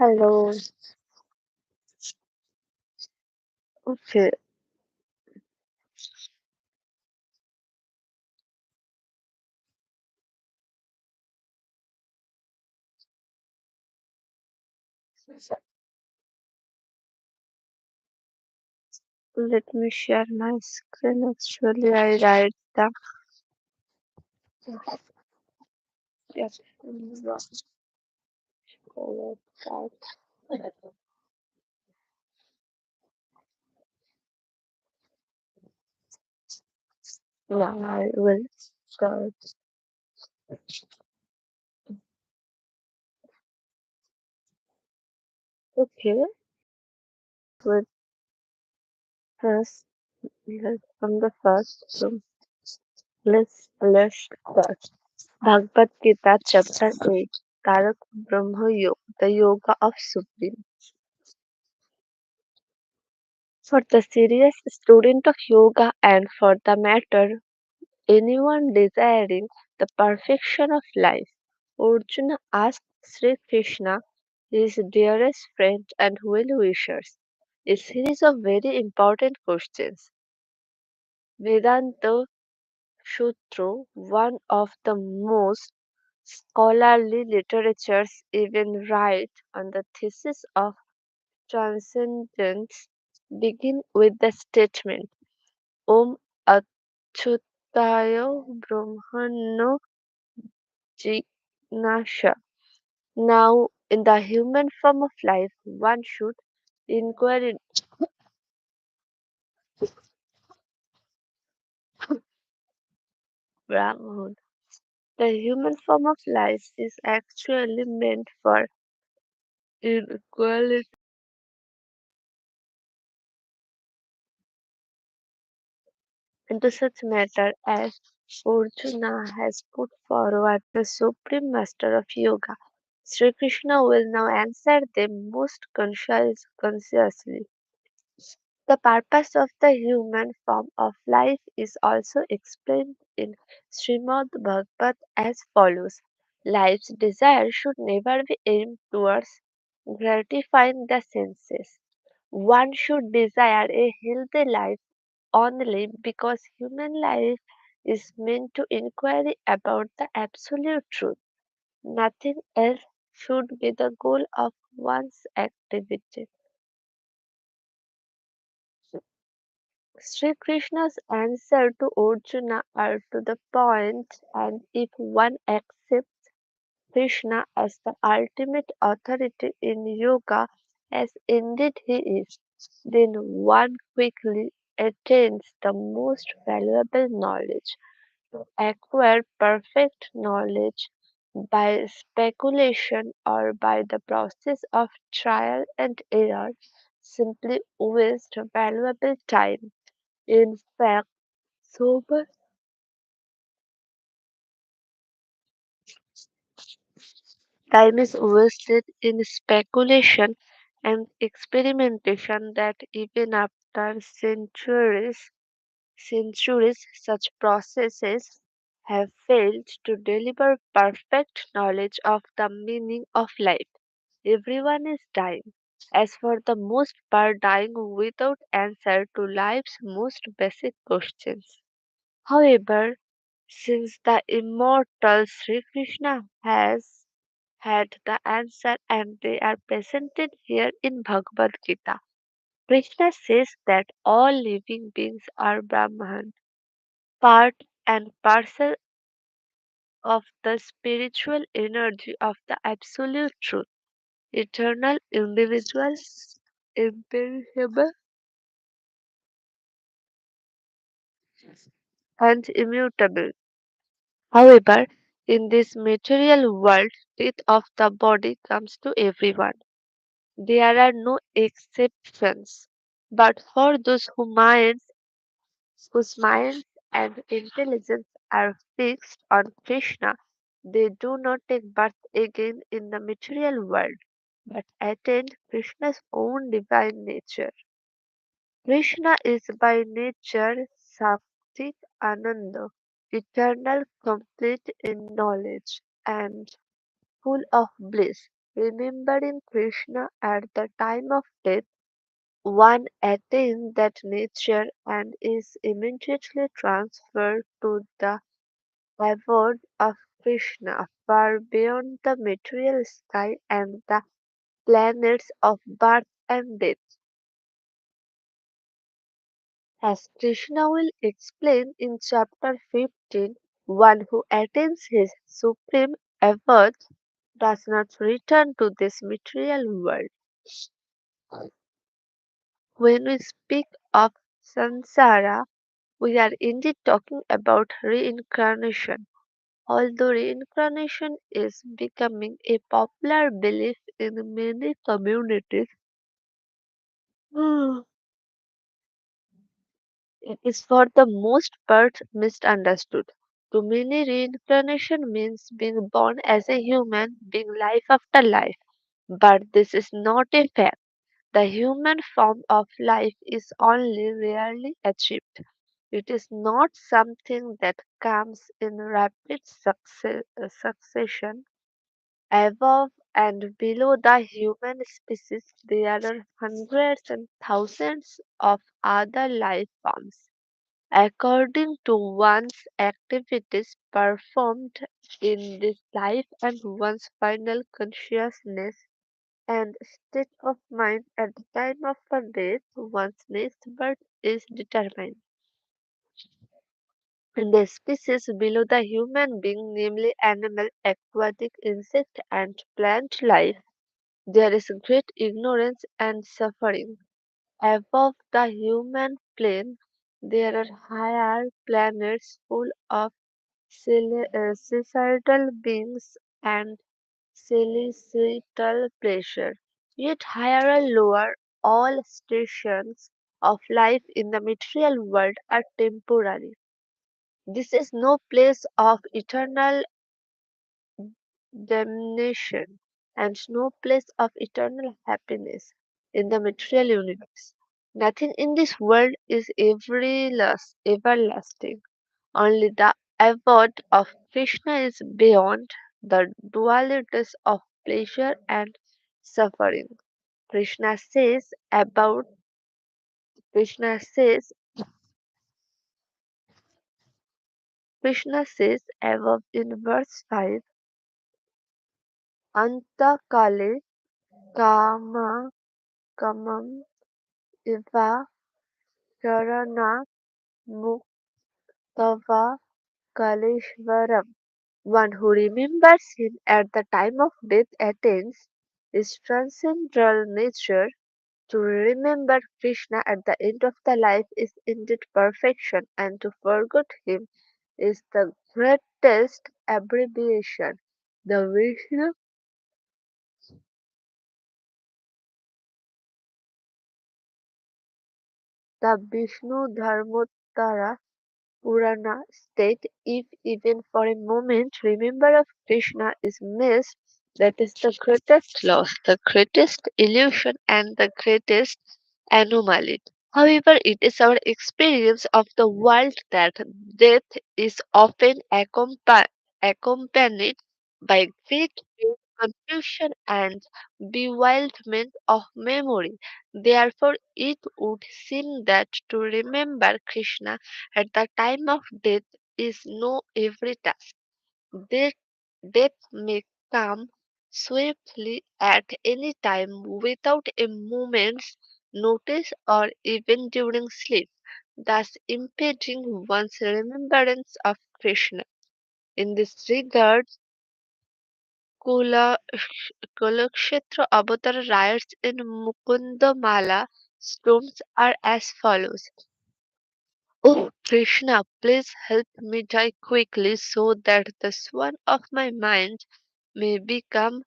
Hello. Okay, let me share my screen. Actually, I write the yes. Now I will start. Okay, with first, from the first. So let's start. Bhagavad Gita, chapter 8. Tarak Brahma Yoga, the Yoga of Supreme. For the serious student of yoga and for the matter anyone desiring the perfection of life, Arjuna asked Sri Krishna, his dearest friend and well-wishers, a series of very important questions. Vedanta Sutra, one of the most scholarly literatures, even write on the thesis of transcendence, begin with the statement Om Achyutaya Brahmano Jignasha. Now, in the human form of life, one should inquire in Brahman. The human form of life is actually meant for inquiry into such matter as Arjuna has put forward the Supreme Master of Yoga. Sri Krishna will now answer them most consciously. The purpose of the human form of life is also explained in Srimad Bhagavad as follows. Life's desire should never be aimed towards gratifying the senses. One should desire a healthy life only because human life is meant to inquiry about the absolute truth. Nothing else should be the goal of one's activity. Sri Krishna's answer to Arjuna are to the point, and if one accepts Krishna as the ultimate authority in yoga, as indeed he is, then one quickly attains the most valuable knowledge. To acquire perfect knowledge by speculation or by the process of trial and error simply wastes valuable time. In fact, so much time is wasted in speculation and experimentation that even after centuries such processes have failed to deliver perfect knowledge of the meaning of life. Everyone is dying, as for the most part dying without answer to life's most basic questions. However, since the immortal Sri Krishna has had the answer and they are presented here in Bhagavad Gita, Krishna says that all living beings are Brahman, part and parcel of the spiritual energy of the absolute truth, eternal, individual, imperishable, and immutable. However, in this material world, death of the body comes to everyone. There are no exceptions. But for those whose minds and intelligence are fixed on Krishna, they do not take birth again in the material world, but attain Krishna's own divine nature. Krishna is by nature Sakti Ananda, eternal, complete in knowledge, and full of bliss. Remembering Krishna at the time of death, one attains that nature and is immediately transferred to the abode of Krishna, far beyond the material sky and the planets of birth and death. As Krishna will explain in chapter 15, one who attains his supreme abode does not return to this material world. When we speak of samsara, we are indeed talking about reincarnation. Although reincarnation is becoming a popular belief in many communities, it is for the most part misunderstood. To many, reincarnation means being born as a human being life after life. But this is not a fact. The human form of life is only rarely achieved. It is not something that comes in rapid succession. Above and below the human species, there are hundreds and thousands of other life forms. According to one's activities performed in this life and one's final consciousness and state of mind at the time of her death, one's next birth is determined. In the species below the human being, namely animal, aquatic, insect, and plant life, there is great ignorance and suffering. Above the human plane, there are higher planets full of suicidal beings and celestial pleasure. Yet higher and lower, all stations of life in the material world are temporary. This is no place of eternal damnation and no place of eternal happiness in the material universe. Nothing in this world is everlasting. Only the abode of Krishna is beyond the dualities of pleasure and suffering. Krishna says about Krishna says Krishna says above in verse 5, Anta kale kama kamam iva karana muktava kaleshvaram. One who remembers him at the time of death attains his transcendental nature. To remember Krishna at the end of the life is indeed perfection, and to forget him is the greatest abbreviation. The Vishnu, the Vishnu Dharmottara Purana state, if even for a moment remember of Krishna is missed, that is the greatest loss, the greatest illusion, and the greatest anomaly. However, it is our experience of the world that death is often accompanied by great pain, confusion, and bewilderment of memory. Therefore, it would seem that to remember Krishna at the time of death is no every task. Death, death may come swiftly at any time without a moment's notice or even during sleep, thus impeding one's remembrance of Krishna. In this regard, Kula, Kulakshetra Avatar writes in Mukundamala stones are as follows. Oh Krishna, please help me die quickly so that the swan of my mind may become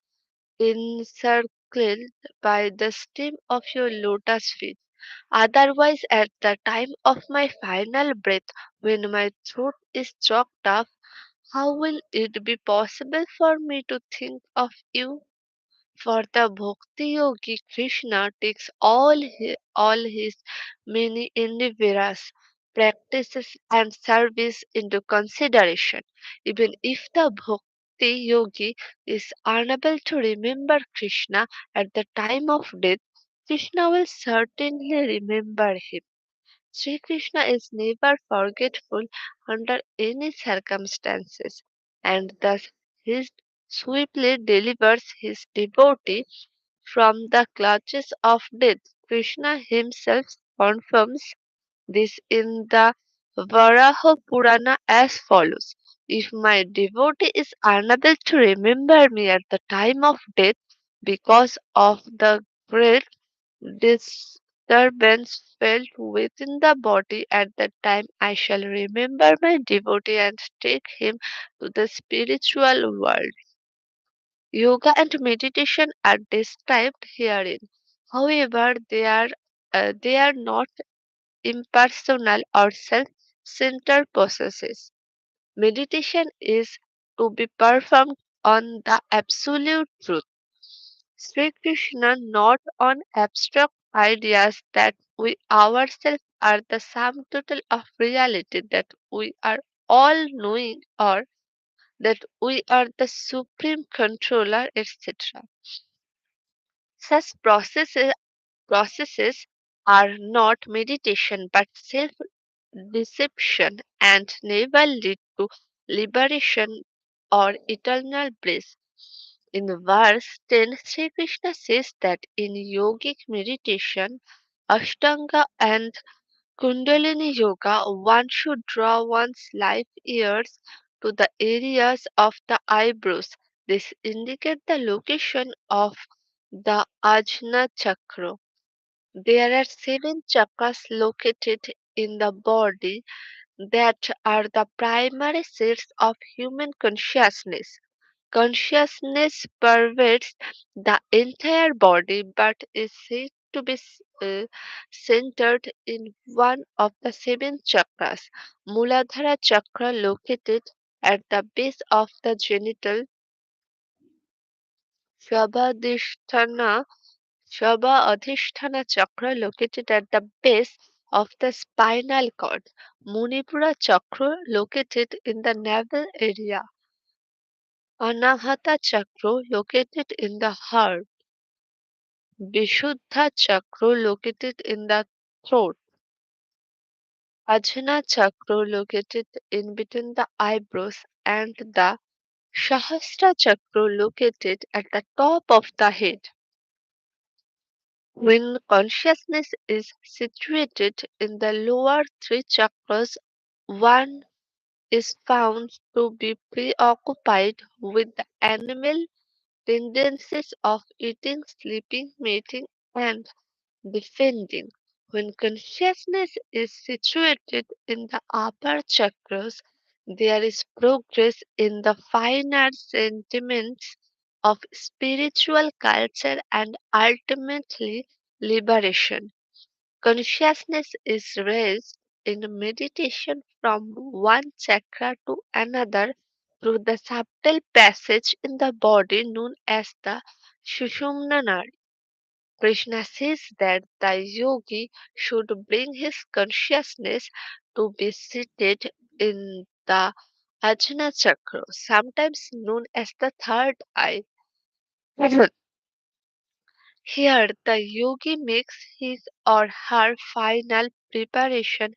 encircled by the stem of your lotus feet. Otherwise, at the time of my final breath, when my throat is choked up, how will it be possible for me to think of you? For the Bhakti Yogi, Krishna takes all his many endeavors, practices, and service into consideration. Even if the Bhakti yogi is unable to remember Krishna at the time of death, Krishna will certainly remember him. Sri Krishna is never forgetful under any circumstances, and thus he swiftly delivers his devotee from the clutches of death. Krishna himself confirms this in the Varaha Purana as follows: If my devotee is unable to remember me at the time of death because of the great disturbance felt within the body at that time, I shall remember my devotee and take him to the spiritual world. Yoga and meditation are described herein. However, they are not impersonal or self-centered processes. Meditation is to be performed on the absolute truth, Sri Krishna, not on abstract ideas that we ourselves are the sum total of reality, that we are all knowing, or that we are the supreme controller, etc. Such processes are not meditation but self deception and never lead to liberation or eternal bliss. In verse 10, Sri Krishna says that in yogic meditation, Ashtanga and Kundalini Yoga, one should draw one's life years to the areas of the eyebrows. This indicates the location of the Ajna Chakra. There are seven chakras located in the body that are the primary seats of human consciousness. Consciousness pervades the entire body but is said to be centered in one of the seven chakras, Muladhara chakra located at the base of the genital, Shvabadhisthana Adhisthana chakra located at the base of the spinal cord, Manipura chakra located in the navel area, Anahata chakra located in the heart, Vishuddha chakra located in the throat, Ajna chakra located in between the eyebrows, and the Sahasra chakra located at the top of the head. When consciousness is situated in the lower three chakras, one is found to be preoccupied with the animal tendencies of eating, sleeping, mating, and defending. When consciousness is situated in the upper chakras, there is progress in the finer sentiments of spiritual culture and ultimately liberation. Consciousness is raised in meditation from one chakra to another through the subtle passage in the body known as the Sushumna Nadi. Krishna says that the yogi should bring his consciousness to be seated in the Ajna chakra, sometimes known as the third eye. Here, the yogi makes his or her final preparation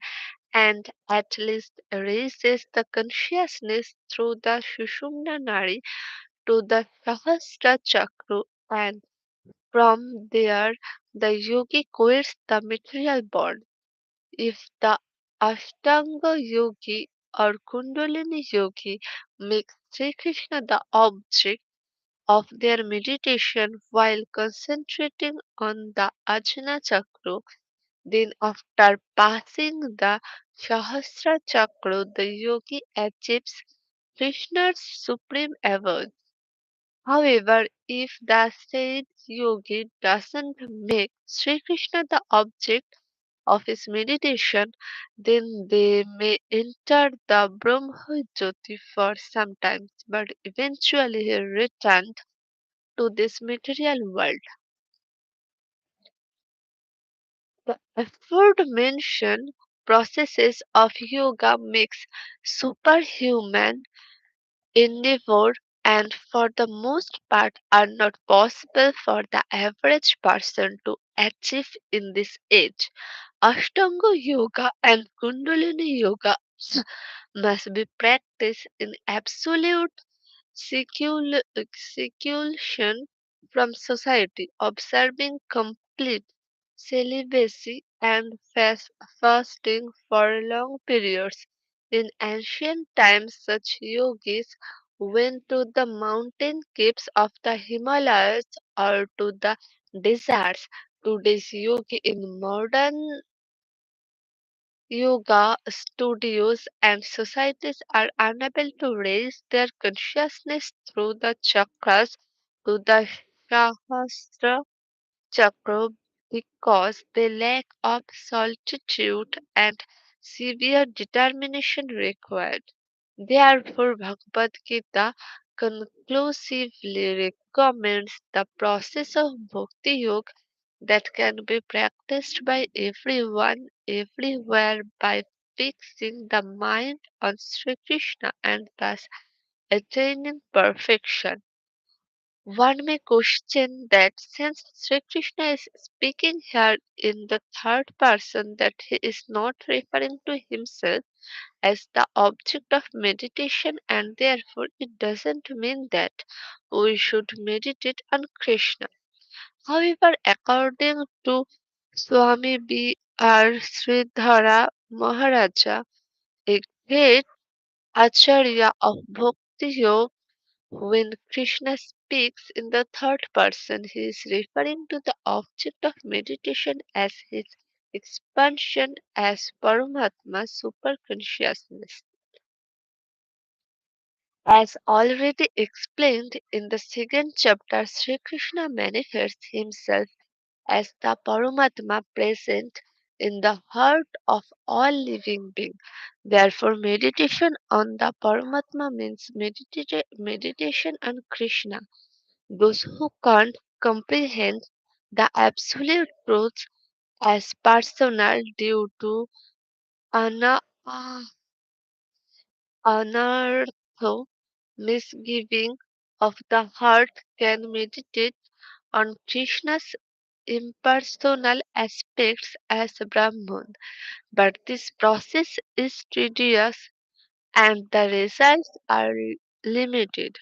and at least raises the consciousness through the Sushumna Nadi to the Sahasra chakra, and from there the yogi quits the material body. If the Ashtanga yogi or Kundalini yogi makes Sri Krishna the object of their meditation while concentrating on the Ajna chakra, then after passing the Sahasra chakra, the yogi achieves Krishna's supreme abode. However, if the said yogi doesn't make Sri Krishna the object of his meditation, then they may enter the Brahma Jyoti for some time, but eventually he returned to this material world. The aforementioned processes of yoga makes superhuman endeavor and for the most part are not possible for the average person to achieve in this age. Ashtanga Yoga and Kundalini Yoga must be practiced in absolute seclusion from society, observing complete celibacy and fasting for long periods. In ancient times, such yogis went to the mountain caves of the Himalayas or to the deserts. Today's yogi in modern yoga studios and societies are unable to raise their consciousness through the chakras to the Sahasra chakra because they lack of solitude and severe determination required. Therefore, Bhagavad Gita conclusively recommends the process of Bhakti Yoga that can be practiced by everyone, everywhere by fixing the mind on Sri Krishna and thus attaining perfection. One may question that since Sri Krishna is speaking here in the third person, that he is not referring to himself as the object of meditation, and therefore it doesn't mean that we should meditate on Krishna. However, according to Swami B.R. Sridhara Maharaja, a great Acharya of Bhakti Yoga, when Krishna speaks in the third person, he is referring to the object of meditation as his expansion as Paramatma super consciousness. As already explained in the second chapter, Sri Krishna manifests himself as the Paramatma present in the heart of all living beings. Therefore, meditation on the Paramatma means meditation on Krishna. Those who can't comprehend the absolute truth as personal due to ana- uh, anartho, misgiving of the heart, can meditate on Krishna's impersonal aspects as Brahman. But this process is tedious and the results are limited,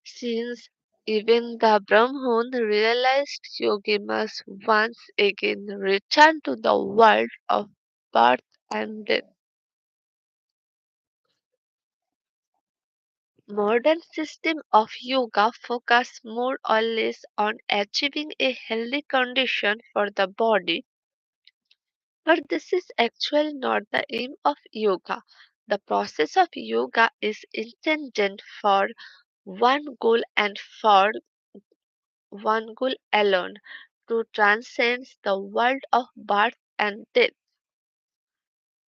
since even the Brahman realized yogi must once again return to the world of birth and death. Modern system of yoga focus more or less on achieving a healthy condition for the body, but this is actually not the aim of yoga. The process of yoga is intended for one goal and for one goal alone, to transcend the world of birth and death.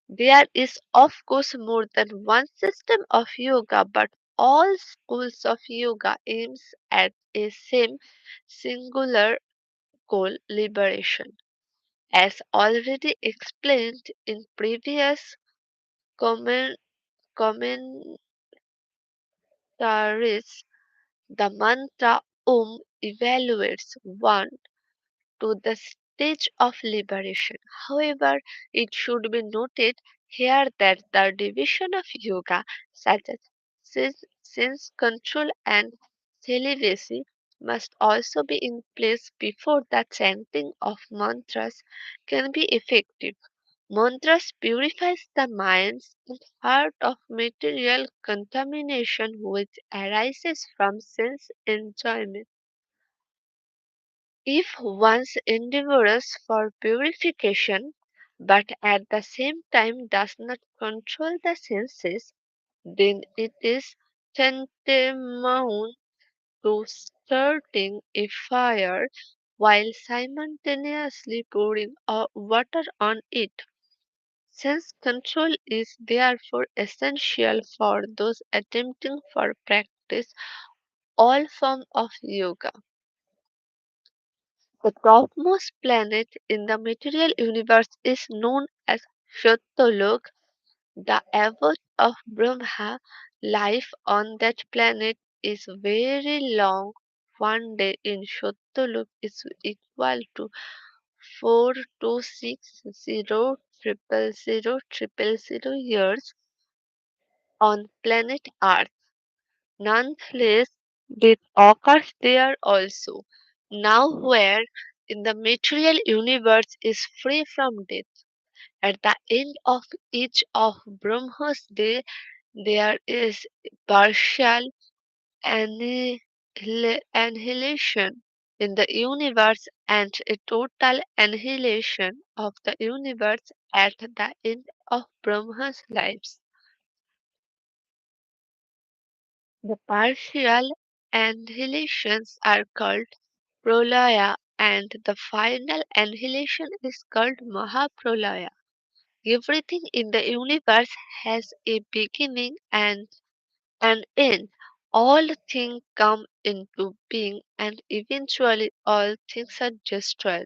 There is, of course, more than one system of yoga, but all schools of yoga aims at a same singular goal, liberation. As already explained in previous comment, commentaries, the mantra Om evaluates one to the stage of liberation. However, it should be noted here that the division of yoga, such as sense control and celibacy, must also be in place before the chanting of mantras can be effective. Mantras purifies the minds and heart of material contamination which arises from sense enjoyment. If one's endeavors for purification, but at the same time does not control the senses, then it is tantamount to starting a fire while simultaneously pouring water on it. Sense control is therefore essential for those attempting for practice all form of yoga. The topmost planet in the material universe is known as Shatyalok, the abode of Brahma. Life on that planet is very long. One day in Shottoluk is equal to 4260,000,000 years on planet Earth. Nonetheless, death occurs there also. Now, where in the material universe is free from death, at the end of each of Brahma's day, there is partial annihilation in the universe and a total annihilation of the universe at the end of Brahma's lives. The partial annihilations are called pralaya and the final annihilation is called Mahapralaya. Everything in the universe has a beginning and an end. All things come into being and eventually all things are destroyed.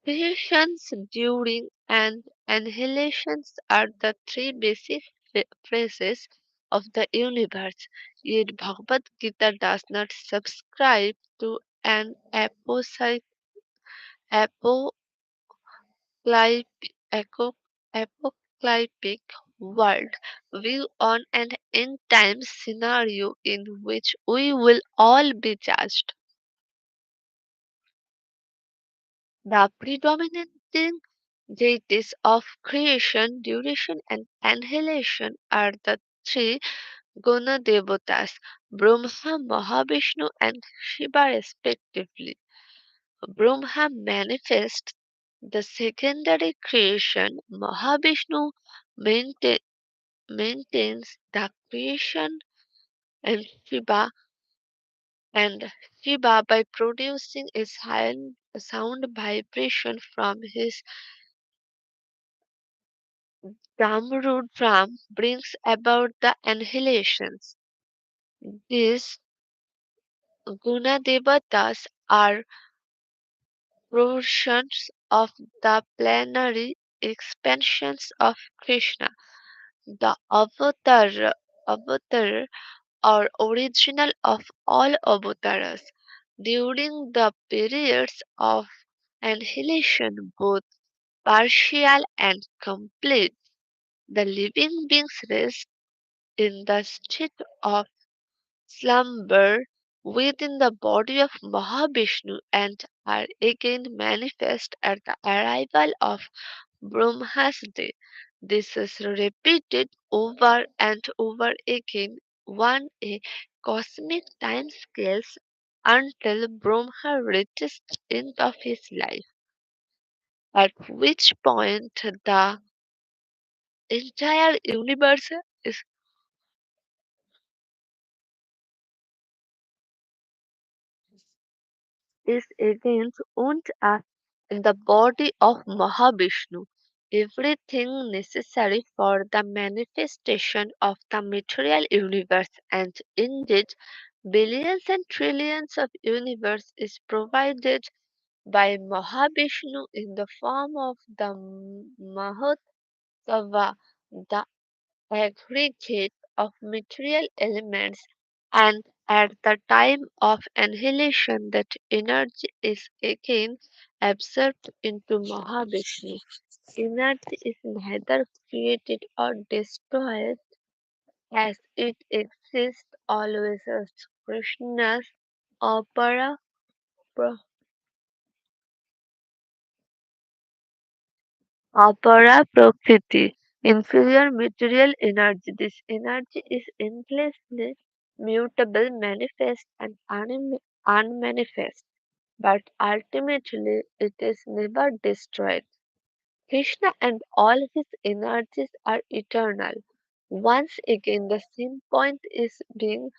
Creations during and annihilations are the three basic phases of the universe. Yet Bhagavad Gita does not subscribe to an apocalyptic, apocalyptic world view on an end time scenario in which we will all be judged. The predominating deities of creation, duration, and annihilation are the three Guna Devatas, Brahma, Mahavishnu, and Shiva, respectively. Brahma manifests the secondary creation, Mahavishnu maintain, maintains the creation, and and Shiva by producing a sound vibration from his Damru drum brings about the annihilations. These Gunadevatas are portions of the plenary expansions of Krishna, the avatar or original of all avatars. During the periods of annihilation, both partial and complete, the living beings rest in the state of slumber within the body of Mahavishnu and are again manifest at the arrival of Brahma's day. This is repeated over and over again on a cosmic time scales until Brahma reaches the end of his life, at which point the entire universe is again wound up in the body of Mahavishnu. Everything necessary for the manifestation of the material universe and indeed billions and trillions of universe is provided by Mahavishnu in the form of the Mahotsava, the aggregate of material elements, and at the time of annihilation that energy is again absorbed into Mahavishnu. Energy is neither created or destroyed as it exists always as Krishna's opera Apara Prakriti, inferior material energy. This energy is endlessly mutable, manifest, and unmanifest, but ultimately it is never destroyed. Krishna and all his energies are eternal. Once again, the same point is being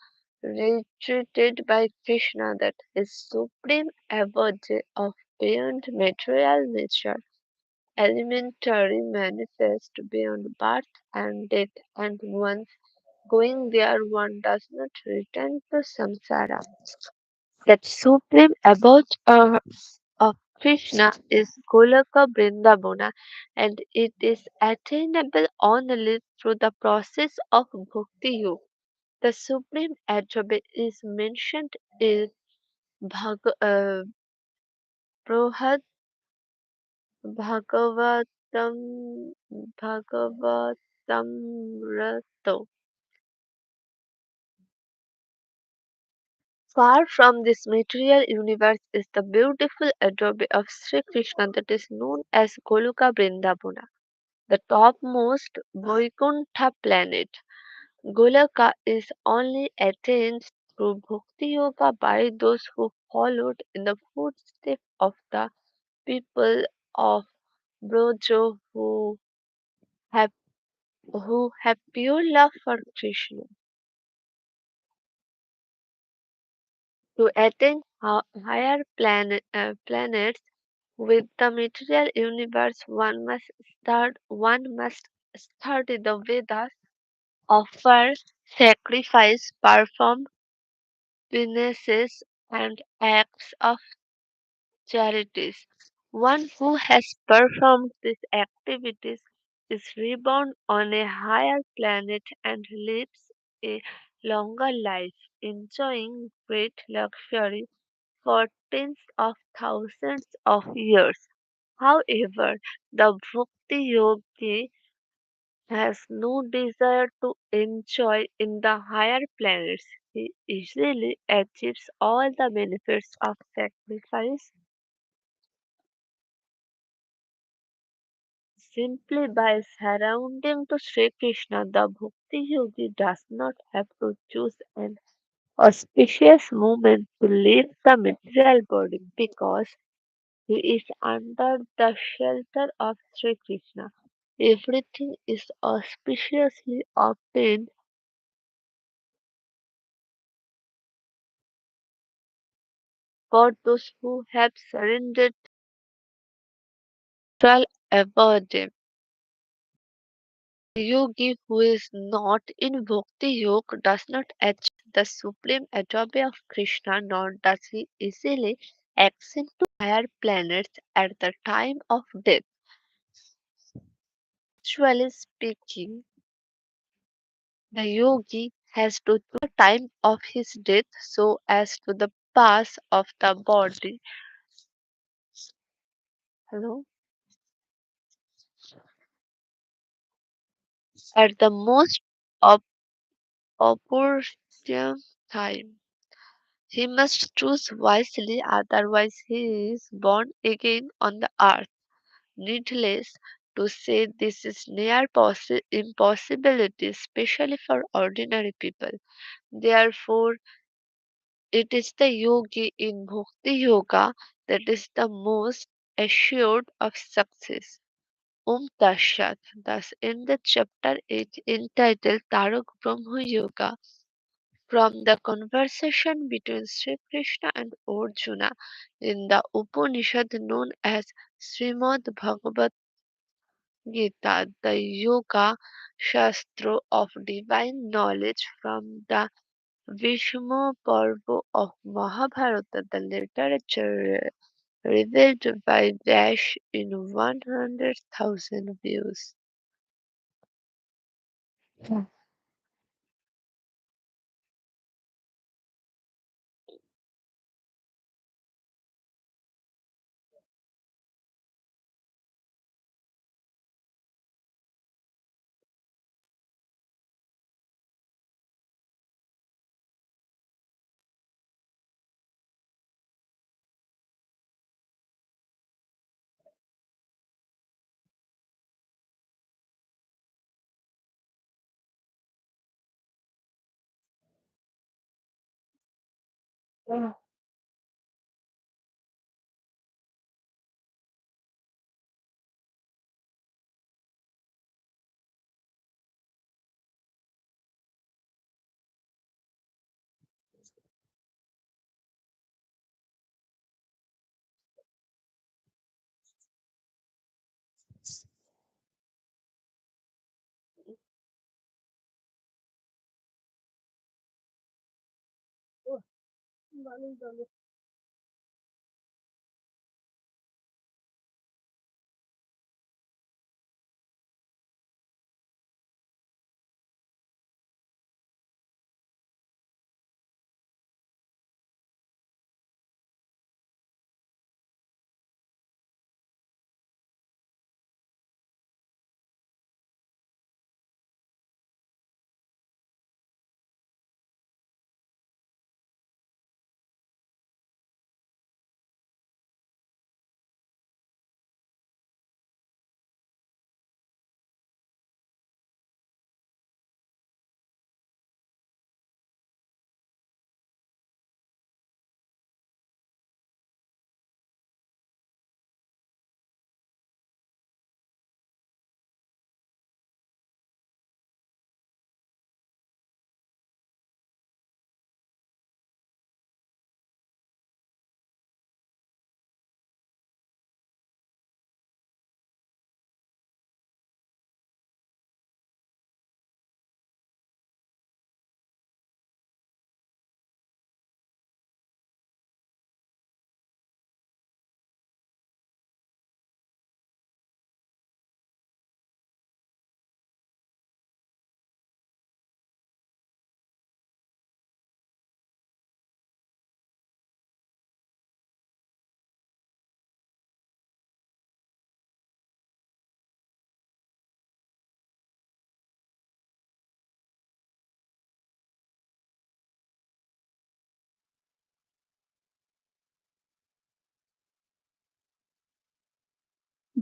reiterated by Krishna that his supreme abode of beyond material nature elementary manifest beyond birth and death, and once going there, one does not return to samsara. That supreme abode of Krishna is Golaka Vrindavana, and it is attainable only through the process of Bhakti Yoga. The supreme attribute is mentioned in Brohad Bhagavatam Bhagavatamrito. Far from this material universe is the beautiful adobe of Sri Krishna that is known as Goloka Vrindavana, the topmost Vaikuntha planet. Goloka is only attained through Bhakti Yoga by those who followed in the footsteps of the people of Brojo have who have pure love for Krishna. To attain planets with the material universe, one must study the Vedas, offer sacrifice, perform penances, and acts of charities. One who has performed these activities is reborn on a higher planet and lives a longer life, enjoying great luxury for tens of thousands of years. However, the Bhakti Yogi has no desire to enjoy in the higher planets. He easily achieves all the benefits of sacrifice simply by surrounding to Sri Krishna. The Bhakti Yogi does not have to choose an auspicious moment to leave the material body because he is under the shelter of Sri Krishna. Everything is auspiciously obtained for those who have surrendered to abode. The yogi who is not in Bhakti Yoga does not achieve the supreme adobe of Krishna, nor does he easily ascend to higher planets at the time of death. Actually speaking, the yogi has to choose the time of his death so as to the pass of the body. Hello? At the most op- opportune time. He must choose wisely, otherwise, he is born again on the earth. Needless to say, this is near impossibility, especially for ordinary people. Therefore, it is the yogi in Bhakti Yoga that is the most assured of success. Tashat. Thus, in the chapter 8 entitled Tarak Brahma Yoga, from the conversation between Sri Krishna and Arjuna in the Upanishad known as Srimad Bhagavad Gita, the Yoga Shastra of divine knowledge from the Bhishma Parva of Mahabharata, the literature revealed by Vyash in 100,000 views.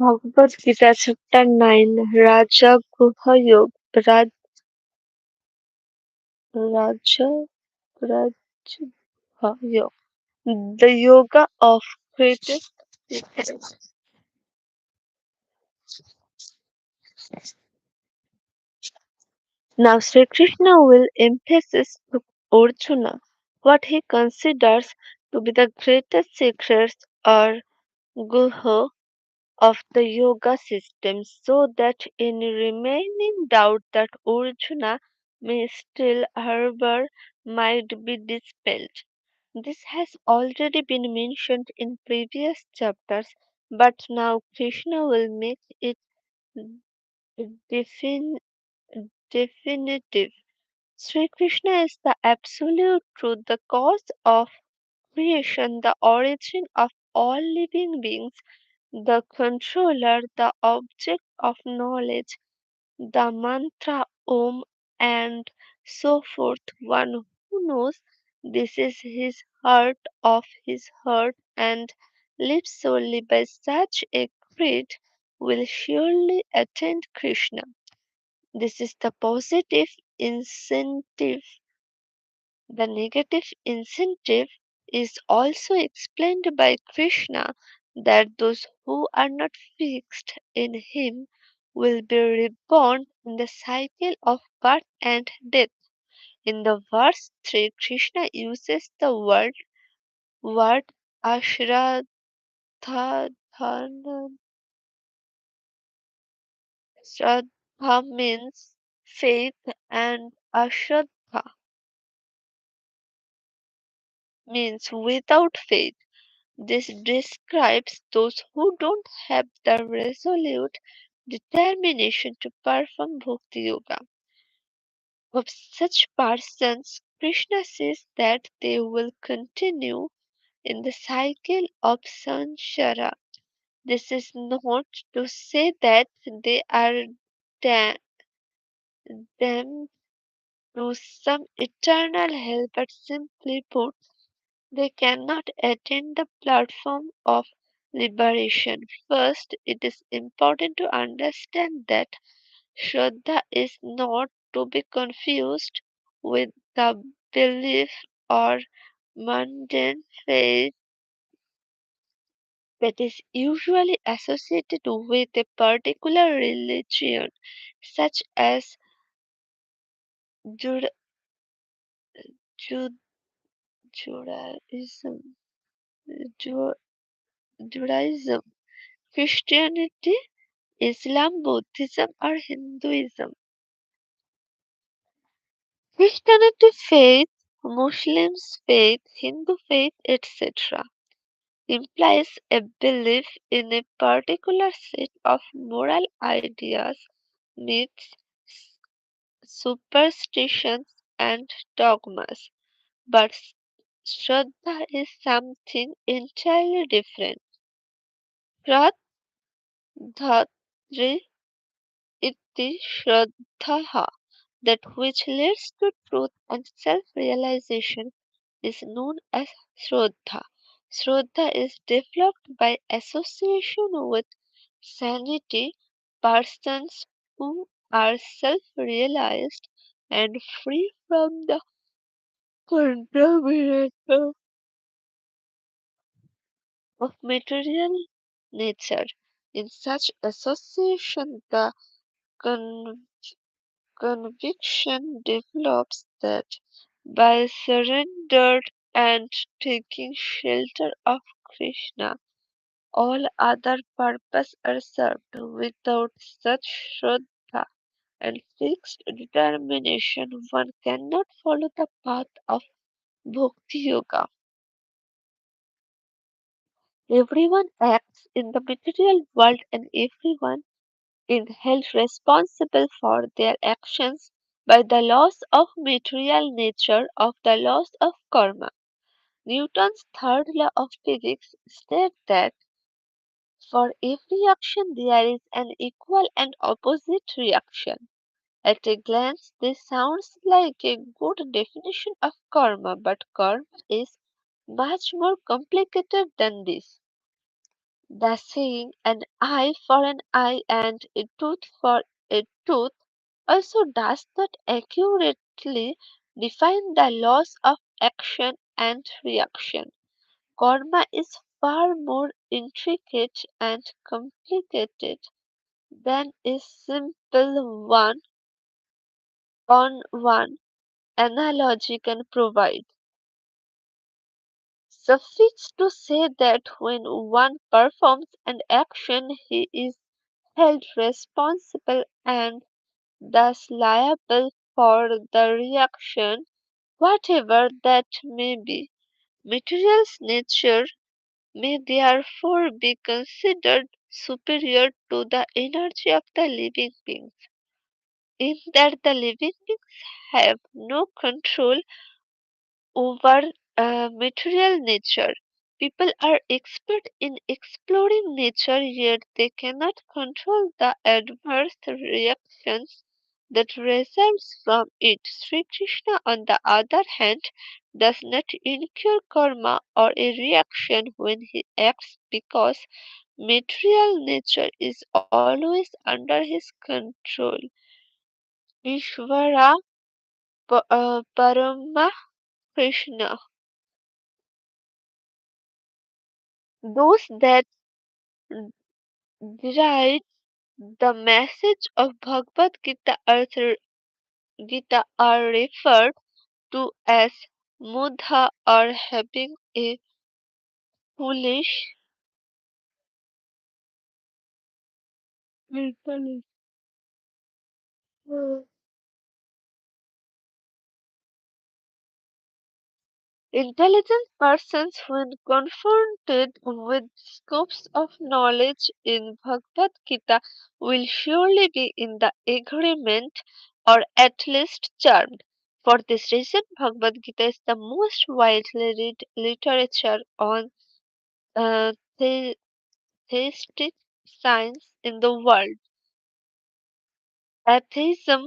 Bhagavad Gita, Chapter 9, Raja Guha Yoga, Raja Raj Yoga, the yoga of greatest secret. Now Sri Krishna will emphasize to Arjuna what he considers to be the greatest secrets or guha of the yoga system so that any remaining doubt that Arjuna may still harbor might be dispelled. This has already been mentioned in previous chapters, but now Krishna will make it defin- definitive. Sri Krishna is the absolute truth, the cause of creation, the origin of all living beings, the controller, the object of knowledge, the mantra Om, and so forth. One who knows this is his heart of his heart and lives solely by such a creed will surely attain Krishna. This is the positive incentive. The negative incentive is also explained by Krishna that those who are not fixed in Him will be reborn in the cycle of birth and death. In the verse 3, Krishna uses the word ashraddha Shraddha means faith and ashraddha means without faith. This describes those who don't have the resolute determination to perform bhakti yoga. Of such persons, Krishna says that they will continue in the cycle of samsara. This is not to say that they are da- damned to some eternal hell, but simply put, they cannot attain the platform of liberation. First, it is important to understand that Shraddha is not to be confused with the belief or mundane faith that is usually associated with a particular religion, such as Juda- Ju- Judaism, Ju- Judaism, Christianity, Islam, Buddhism, or Hinduism. Christianity faith, Muslims faith, Hindu faith, etc. implies a belief in a particular set of moral ideas, myths, superstitions, and dogmas. But Shraddha is something entirely different. Shraddha iti Shraddha, that which leads to truth and self realization, is known as Shraddha. Shraddha is developed by association with sanity, persons who are self realized and free from the contamination of material nature. In such association, the con- conviction develops that by surrender and taking shelter of Krishna, all other purposes are served. Without such Shraddha and fixed determination, one cannot follow the path of Bhakti Yoga. Everyone acts in the material world and everyone is held responsible for their actions by the laws of material nature of the laws of karma. Newton's third law of physics states that for every action there is an equal and opposite reaction. At a glance, this sounds like a good definition of karma, but karma is much more complicated than this. The saying an eye for an eye and a tooth for a tooth also does not accurately define the laws of action and reaction. Karma is far more intricate and complicated than a simple one analogy can provide. Suffice to say that when one performs an action, he is held responsible and thus liable for the reaction, whatever that may be. Material's nature may therefore be considered superior to the energy of the living beings, in that the living beings have no control over material nature. People are expert in exploring nature, yet they cannot control the adverse reactions that results from it. Sri Krishna, on the other hand, does not incur karma or a reaction when he acts because material nature is always under his control. Ishvara Parama Krishna. Those that derive the message of Bhagavad Gita are referred to as Mudha or having a foolish mentality. Intelligent persons, when confronted with scopes of knowledge in Bhagavad Gita, will surely be in the agreement or at least charmed. For this reason, Bhagavad Gita is the most widely read literature on uh, the- theistic science in the world. Atheism,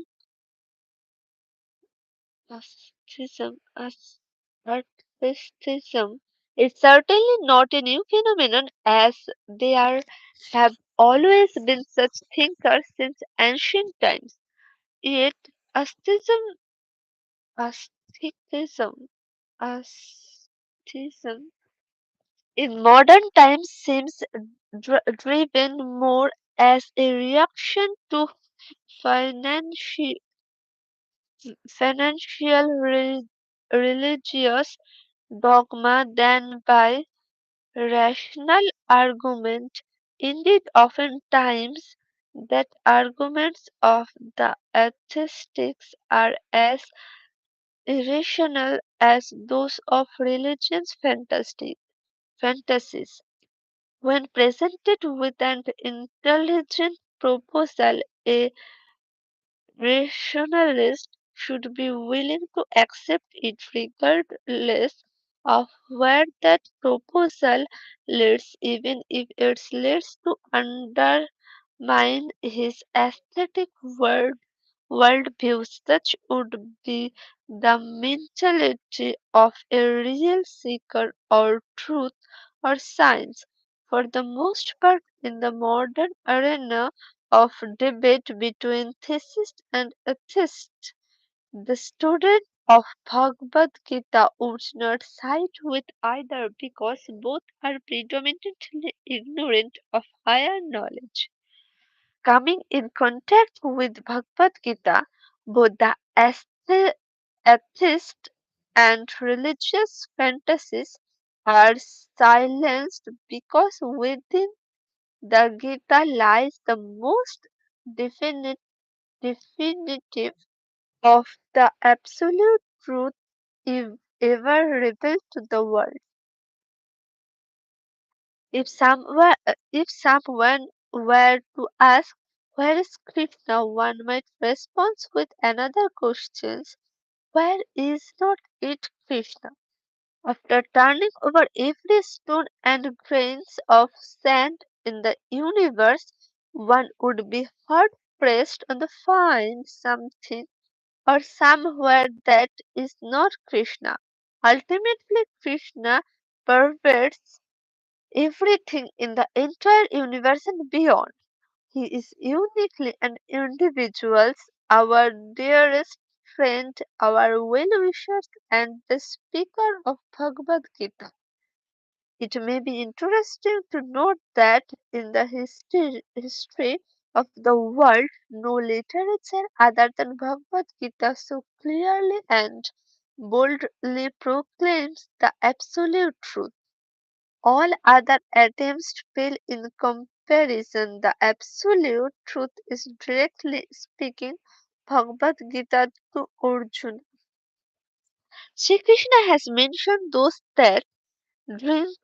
atheism, atheism is certainly not a new phenomenon, as there have always been such thinkers since ancient times. Yet, atheism, atheism, atheism in modern times seems driven more as a reaction to financial financial religious dogma than by rational argument. Indeed, oftentimes that arguments of the atheists are as irrational as those of religion's fantasies. When presented with an intelligent proposal, a rationalist should be willing to accept it regardless of where that proposal leads, even if it leads to undermine his aesthetic worldview. Such would be the mentality of a real seeker or truth or science. For the most part, in the modern arena of debate between theist and atheist, the student of Bhagavad Gita would not side with either because both are predominantly ignorant of higher knowledge. Coming in contact with Bhagavad Gita, both the atheist and religious fantasies are silenced because within the Gita lies the most definite, definitive of the absolute truth ever revealed to the world. If someone were to ask, "Where is Krishna?" one might respond with another question: "Where is not it Krishna?" After turning over every stone and grains of sand in the universe, one would be hard pressed to find something or somewhere that is not Krishna. Ultimately, Krishna pervades everything in the entire universe and beyond. He is uniquely an individual, our dearest friend, our well-wisher, and the speaker of Bhagavad Gita. It may be interesting to note that in the history of the world, no literature other than Bhagavad Gita so clearly and boldly proclaims the absolute truth. All other attempts fail in comparison. The absolute truth is directly speaking Bhagavad Gita to Arjuna. Sri Krishna has mentioned those that drink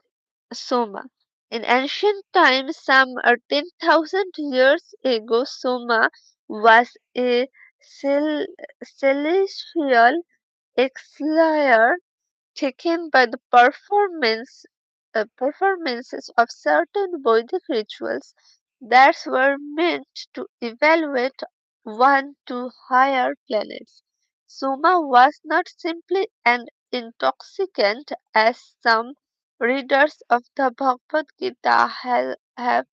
Soma. In ancient times, some 10,000 years ago, Soma was a cel- celestial elixir taken by the performances of certain Vedic rituals that were meant to evaluate one to higher planets. Soma was not simply an intoxicant as some readers of the Bhagavad Gita have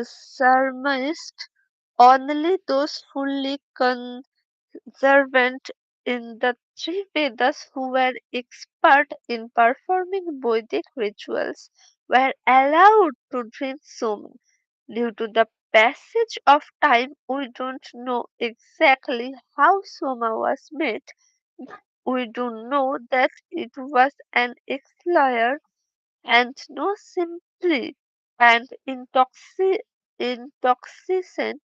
surmised. Only those fully servant in the three Vedas who were expert in performing Vedic rituals were allowed to drink Soma. Due to the passage of time, we don't know exactly how Soma was made. We do know that it was an elixir and not simply an intoxicant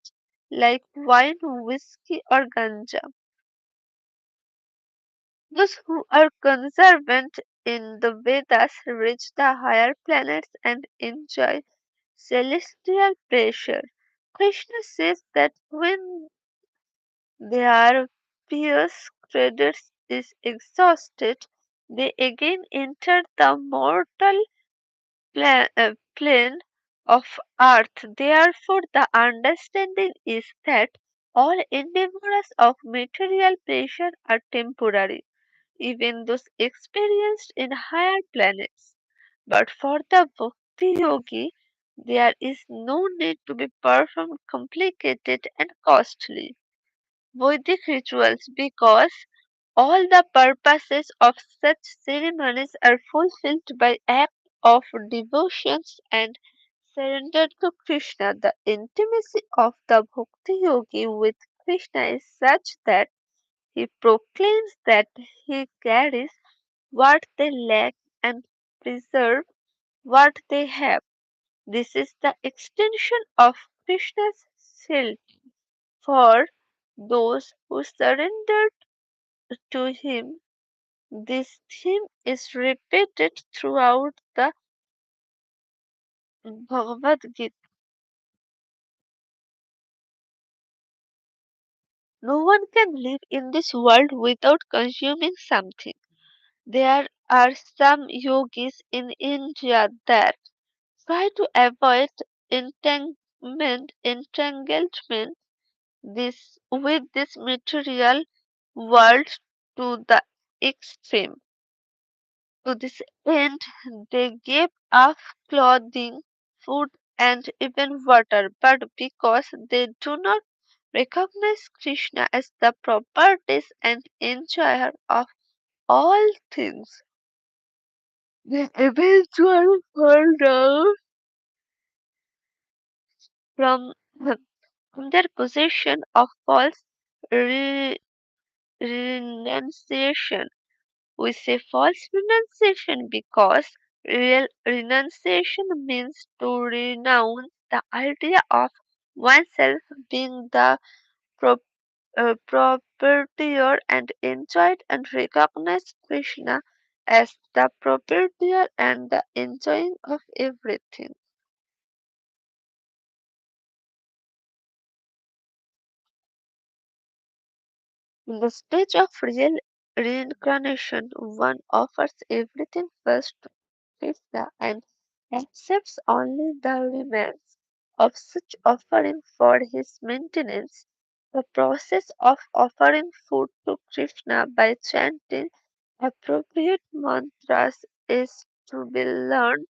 like wine, whiskey, or ganja. Those who are conservant in the Vedas reach the higher planets and enjoy celestial pleasure. Krishna says that when their pious credits is exhausted, they again enter the mortal plane of earth. Therefore, the understanding is that all endeavors of material pleasure are temporary, even those experienced in higher planets. But for the Bhakti Yogi, there is no need to be performed complicated and costly Vedic rituals because all the purposes of such ceremonies are fulfilled by acts of devotions and surrender to Krishna. The intimacy of the Bhakti Yogi with Krishna is such that he proclaims that he carries what they lack and preserve what they have. This is the extension of Krishna's shield for those who surrender to him. This theme is repeated throughout the Bhagavad Gita. No one can live in this world without consuming something. There are some yogis in India that try to avoid entanglement with this material world to the extreme. To this end, they gave up clothing, food, and even water. But because they do not recognize Krishna as the properties and enjoyer of all things, they eventually fall down from their possession of false re- renunciation. We say false renunciation because real renunciation means to renounce the idea of oneself being the pro- proprietor and enjoyed and recognize Krishna as the proprietor and the enjoying of everything. In the stage of real reincarnation, one offers everything first to Krishna and accepts only the remains of such offering for his maintenance. The process of offering food to Krishna by chanting appropriate mantras is to be learned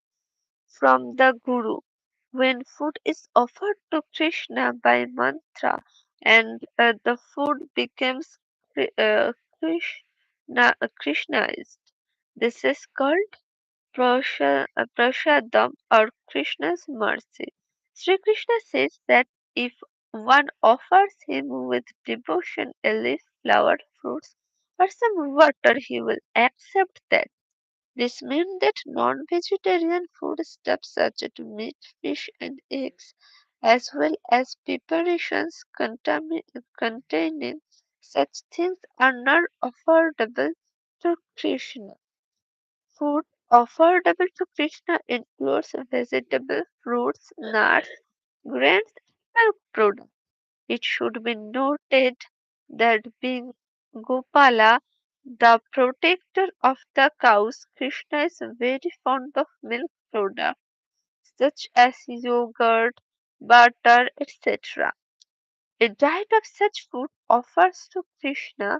from the Guru. When food is offered to Krishna by mantra and the food becomes Krishnaized, this is called prasadam or Krishna's mercy. Sri Krishna says that if one offers him with devotion a leaf, flower, fruits, or some water, he will accept that. This means that non-vegetarian foodstuffs such as meat, fish, and eggs, as well as preparations containing such things, are not affordable to Krishna. Food affordable to Krishna includes vegetables, fruits, nuts, grains, and milk products. It should be noted that being Gopala, the protector of the cows, Krishna is very fond of milk products such as yogurt, butter, etc. A diet of such food offers to Krishna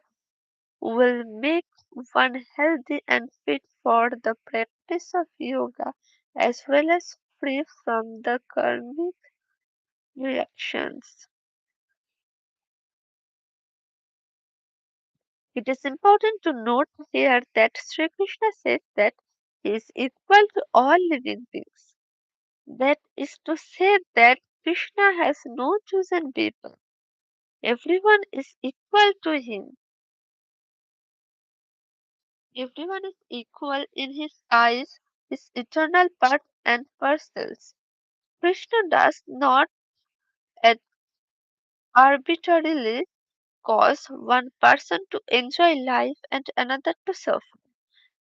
will make one healthy and fit for the practice of yoga as well as free from the karmic reactions. It is important to note here that Sri Krishna says that he is equal to all living beings. That is to say that Krishna has no chosen people. Everyone is equal to him. Everyone is equal in his eyes, his eternal path and parcels. Krishna does not arbitrarily cause one person to enjoy life and another to suffer.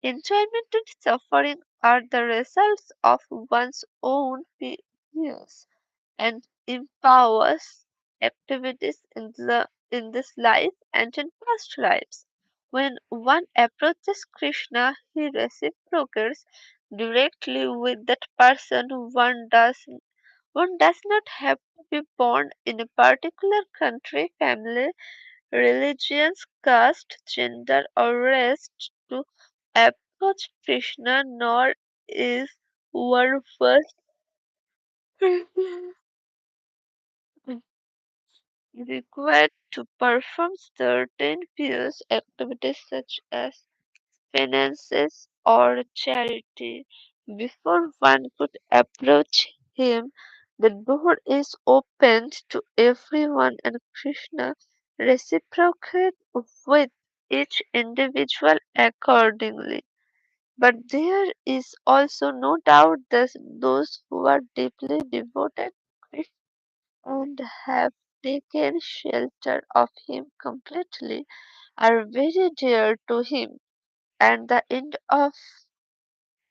Enjoyment and suffering are the results of one's own fears and empowers activities in this life and in past lives. When one approaches Krishna, he reciprocates directly with that person. One does not have to be born in a particular country, family, religions, caste, gender, or race to approach Krishna, nor is one first required to perform certain pious activities such as penances or charity. Before one could approach him, the door is opened to everyone and Krishna reciprocates with each individual accordingly. But there is also no doubt that those who are deeply devoted to Krishna and have taken shelter of him completely are very dear to him. At the end of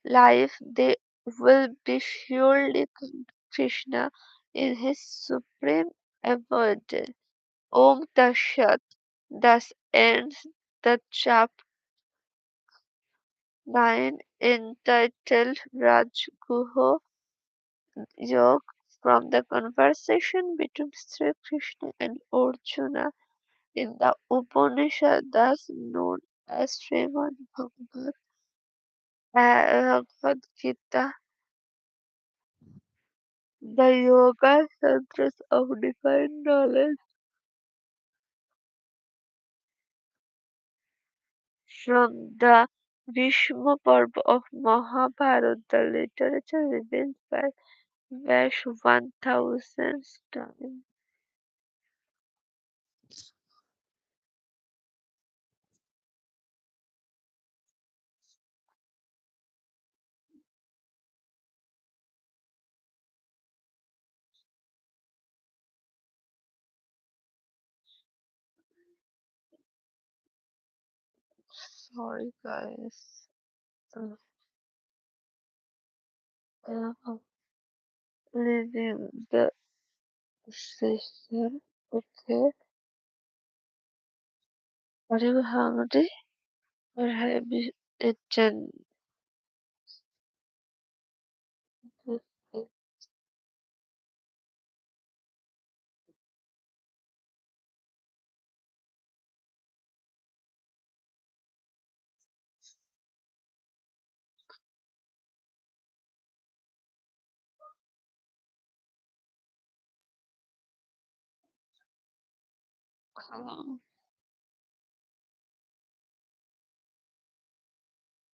life, they will be surely Krishna in his supreme abode. Om Tashat. Thus ends the chapter 9 entitled Rajguha Yoga from the conversation between Sri Krishna and Arjuna in the Upanishads known as Srimad Bhagavad Gita. The Yoga Sutras of Divine Knowledge from the Bhishma Parva of Mahabharata, the literature revealed by Vash 1000 times. Sorry, guys. Uh, Leaving the session. Okay. Are you hungry? Or have you eaten? Uh,